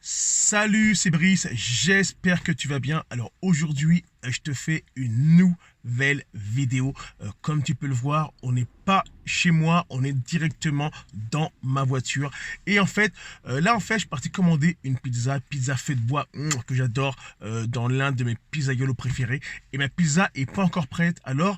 Salut, c'est Brice, j'espère que tu vas bien. Alors aujourd'hui, je te fais une nouvelle vidéo. Comme tu peux le voir, on n'est pas chez moi, on est directement dans ma voiture. Et en fait, je suis parti commander une pizza faite de bois que j'adore dans l'un de mes pizzaiolos préférés. Et ma pizza est pas encore prête, alors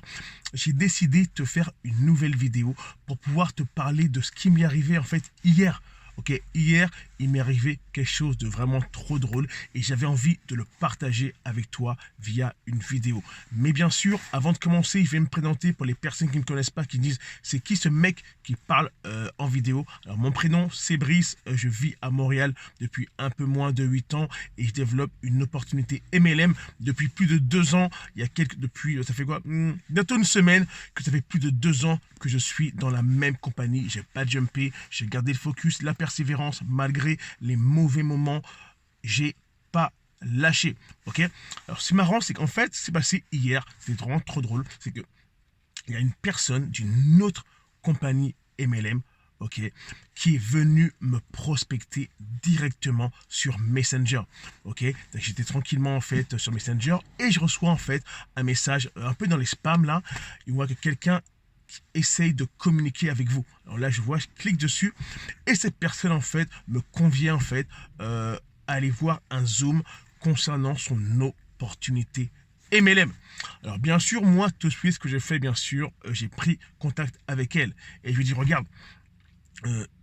j'ai décidé de te faire une nouvelle vidéo pour pouvoir te parler de ce qui m'est arrivé en fait hier. Ok, hier, il m'est arrivé quelque chose de vraiment trop drôle et j'avais envie de le partager avec toi via une vidéo. Mais bien sûr, avant de commencer, je vais me présenter pour les personnes qui ne me connaissent pas, qui disent c'est qui ce mec qui parle en vidéo. Alors mon prénom c'est Brice, je vis à Montréal depuis un peu moins de 8 ans et je développe une opportunité MLM depuis plus de 2 ans. Ça fait quoi, bientôt une semaine que ça fait plus de 2 ans que je suis dans la même compagnie. J'ai pas jumpé, j'ai gardé le focus, la persévérance malgré les mauvais moments, j'ai pas lâché. Ok. Alors c'est marrant, c'est qu'en fait, c'est passé hier, c'est vraiment trop drôle, c'est que il y a une personne d'une autre compagnie MLM, ok, qui est venue me prospecter directement sur Messenger, ok. Donc, j'étais tranquillement en fait sur Messenger et je reçois en fait un message un peu dans les spams là. Il voit que quelqu'un essaye de communiquer avec vous. Alors là, je clique dessus et cette personne en fait me convient en fait à aller voir un Zoom concernant son opportunité MLM. Alors bien sûr, moi, tout de suite, ce que j'ai fait, bien sûr, j'ai pris contact avec elle et je lui ai dit, regarde,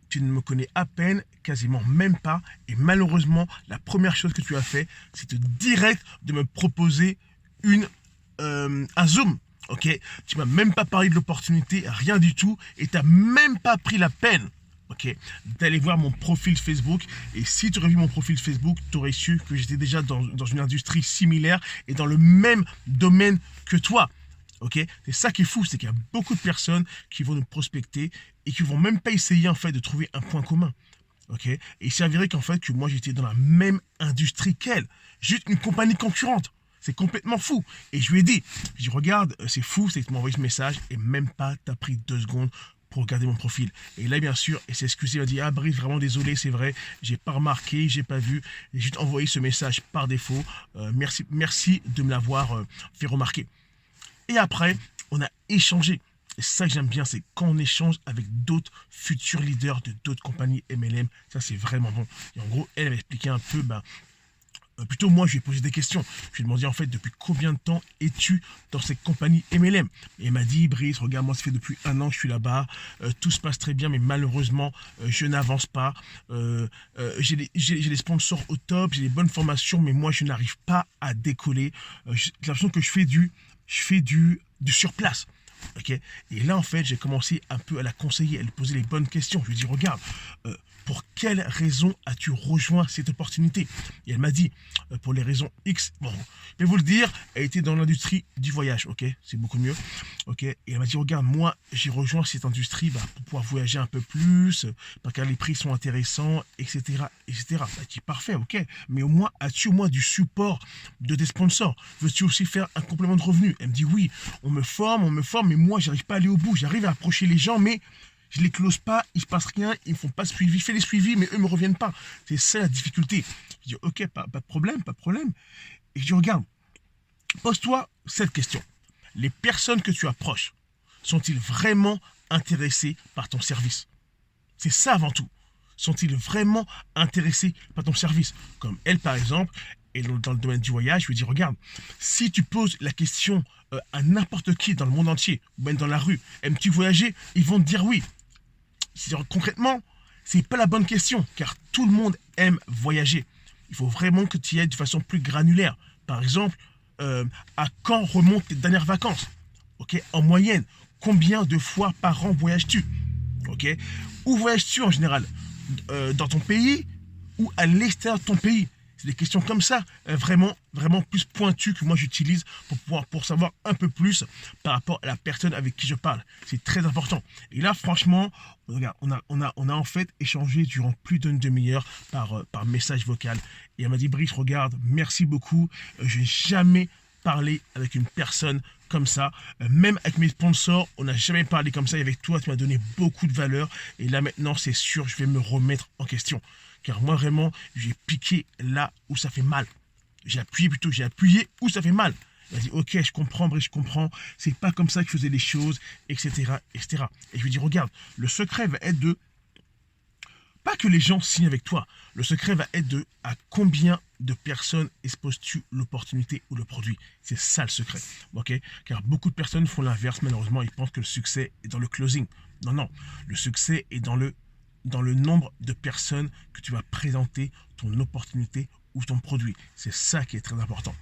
tu ne me connais à peine, quasiment même pas, et malheureusement, la première chose que tu as fait, c'est direct de me proposer un Zoom. Ok, tu m'as même pas parlé de l'opportunité, rien du tout, et tu n'as même pas pris la peine, ok, d'aller voir mon profil Facebook. Et si tu aurais vu mon profil Facebook, tu aurais su que j'étais déjà dans une industrie similaire et dans le même domaine que toi. Ok, c'est ça qui est fou, c'est qu'il y a beaucoup de personnes qui vont nous prospecter et qui vont même pas essayer en fait de trouver un point commun. Ok, et il s'avérait qu'en fait que moi j'étais dans la même industrie qu'elle, juste une compagnie concurrente. C'est complètement fou. Et je lui ai dit, regarde, c'est fou, c'est que tu m'as envoyé ce message et même pas, t'as pris 2 secondes pour regarder mon profil. Et là, bien sûr, elle s'est excusée, elle m'a dit, ah Brice, vraiment désolé, c'est vrai, j'ai pas remarqué, j'ai pas vu, j'ai juste envoyé ce message par défaut. Merci de me l'avoir fait remarquer. Et après, on a échangé. Et ça que j'aime bien, c'est quand on échange avec d'autres futurs leaders de d'autres compagnies MLM, ça c'est vraiment bon. Et en gros, elle m'a expliqué un peu, plutôt moi, je lui ai posé des questions. Je lui ai demandé en fait depuis combien de temps es-tu dans cette compagnie MLM. Et elle m'a dit, Brice, regarde, moi ça fait depuis 1 an que je suis là-bas, tout se passe très bien, mais malheureusement, je n'avance pas. J'ai des sponsors au top, j'ai des bonnes formations, mais moi je n'arrive pas à décoller. J'ai l'impression que je fais du surplace. Ok. Et là, en fait, j'ai commencé un peu à la conseiller, à lui poser les bonnes questions. Je lui ai dit, regarde, pour quelle raison as-tu rejoint cette opportunité? Et elle m'a dit, pour les raisons X. Bon, je vais vous le dire, elle était dans l'industrie du voyage, ok? C'est beaucoup mieux, ok? Et elle m'a dit, regarde, moi, j'ai rejoint cette industrie pour pouvoir voyager un peu plus, parce que les prix sont intéressants, etc., etc. Elle dit, parfait, ok, mais au moins, as-tu au moins du support de tes sponsors? Veux-tu aussi faire un complément de revenu? Elle me dit, oui, on me forme, mais moi, j'arrive pas à aller au bout. J'arrive à approcher les gens, mais je les close pas, il se passe rien, ils me font pas de suivi. Je fais les suivis, mais eux me reviennent pas. C'est ça la difficulté. Je dis, ok, pas de problème, pas de problème. Et je dis, regarde, pose-toi cette question. Les personnes que tu approches, sont-ils vraiment intéressés par ton service? C'est ça avant tout. Sont-ils vraiment intéressés par ton service? Comme elle, par exemple, et dans le domaine du voyage, je lui dis, regarde, si tu poses la question à n'importe qui dans le monde entier, ou même dans la rue, aimes-tu voyager? Ils vont te dire oui. Concrètement, c'est pas la bonne question, car tout le monde aime voyager. Il faut vraiment que tu y ailles de façon plus granulaire. Par exemple, à quand remontent tes dernières vacances? Ok, en moyenne, combien de fois par an voyages-tu? Ok, où voyages-tu en général? Dans ton pays ou à l'extérieur de ton pays? C'est des questions comme ça, vraiment plus pointues que moi j'utilise pour savoir un peu plus par rapport à la personne avec qui je parle. C'est très important. Et là, franchement, regarde, on a en fait échangé durant plus d'une demi-heure par message vocal. Et elle m'a dit, Brice, regarde, merci beaucoup. Je n'ai jamais parlé avec une personne comme ça. Même avec mes sponsors, on n'a jamais parlé comme ça. Et avec toi, tu m'as donné beaucoup de valeur. Et là, maintenant, c'est sûr, je vais me remettre en question. car moi vraiment, j'ai piqué là où ça fait mal. J'ai appuyé où ça fait mal. Il a dit, ok, je comprends, Brice, je comprends. C'est pas comme ça que je faisais les choses, etc., etc. Et je lui dis, regarde, le secret va être de, pas que les gens signent avec toi. Le secret va être de à combien de personnes exposes-tu l'opportunité ou le produit. C'est ça le secret. Ok? Car beaucoup de personnes font l'inverse, malheureusement. Ils pensent que le succès est dans le closing. Non, non. Le succès est dans le nombre de personnes que tu vas présenter ton opportunité ou ton produit. C'est ça qui est très important.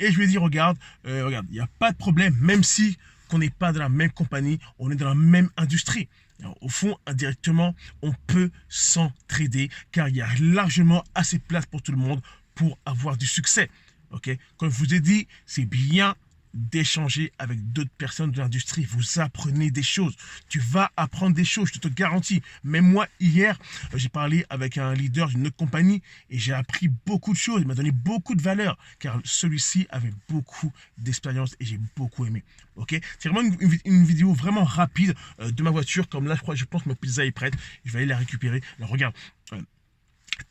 Et je lui ai dit, regarde, il n'y a pas de problème, même si qu'on n'est pas dans la même compagnie, on est dans la même industrie. Alors, au fond, indirectement, on peut s'entraider car il y a largement assez de place pour tout le monde pour avoir du succès. Okay? Comme je vous ai dit, c'est bien d'échanger avec d'autres personnes de l'industrie. Vous apprenez des choses. Tu vas apprendre des choses, je te garantis. Même moi, hier, j'ai parlé avec un leader d'une autre compagnie et j'ai appris beaucoup de choses. Il m'a donné beaucoup de valeur car celui-ci avait beaucoup d'expérience et j'ai beaucoup aimé. Ok, c'est vraiment une vidéo vraiment rapide de ma voiture. Comme là, je pense que ma pizza est prête. Je vais aller la récupérer. Alors, regarde.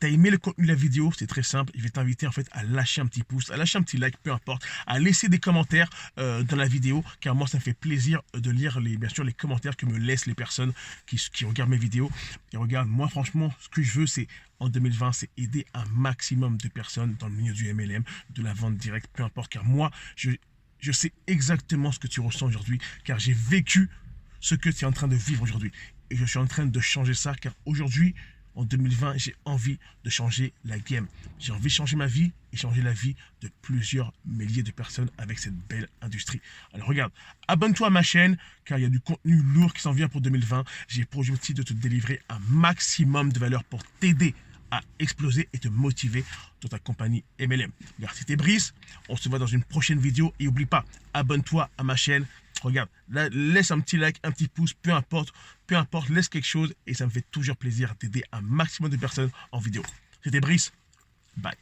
T'as aimé le contenu de la vidéo, c'est très simple. Je vais t'inviter en fait à lâcher un petit pouce, à lâcher un petit like, peu importe, à laisser des commentaires dans la vidéo, car moi ça me fait plaisir de lire bien sûr les commentaires que me laissent les personnes qui regardent mes vidéos. Et regarde, moi franchement, ce que je veux, c'est en 2020, c'est aider un maximum de personnes dans le milieu du MLM, de la vente directe, peu importe, car moi je sais exactement ce que tu ressens aujourd'hui, car j'ai vécu ce que tu es en train de vivre aujourd'hui. Et je suis en train de changer ça, car aujourd'hui, en 2020, j'ai envie de changer la game. J'ai envie de changer ma vie et changer la vie de plusieurs milliers de personnes avec cette belle industrie. Alors regarde, abonne-toi à ma chaîne car il y a du contenu lourd qui s'en vient pour 2020. J'ai pour objectif de te délivrer un maximum de valeur pour t'aider à exploser et te motiver dans ta compagnie MLM. Regarde, c'était Brice. On se voit dans une prochaine vidéo et n'oublie pas, abonne-toi à ma chaîne. Regarde, là, laisse un petit like, un petit pouce, peu importe, laisse quelque chose et ça me fait toujours plaisir d'aider un maximum de personnes en vidéo. C'était Brice, bye.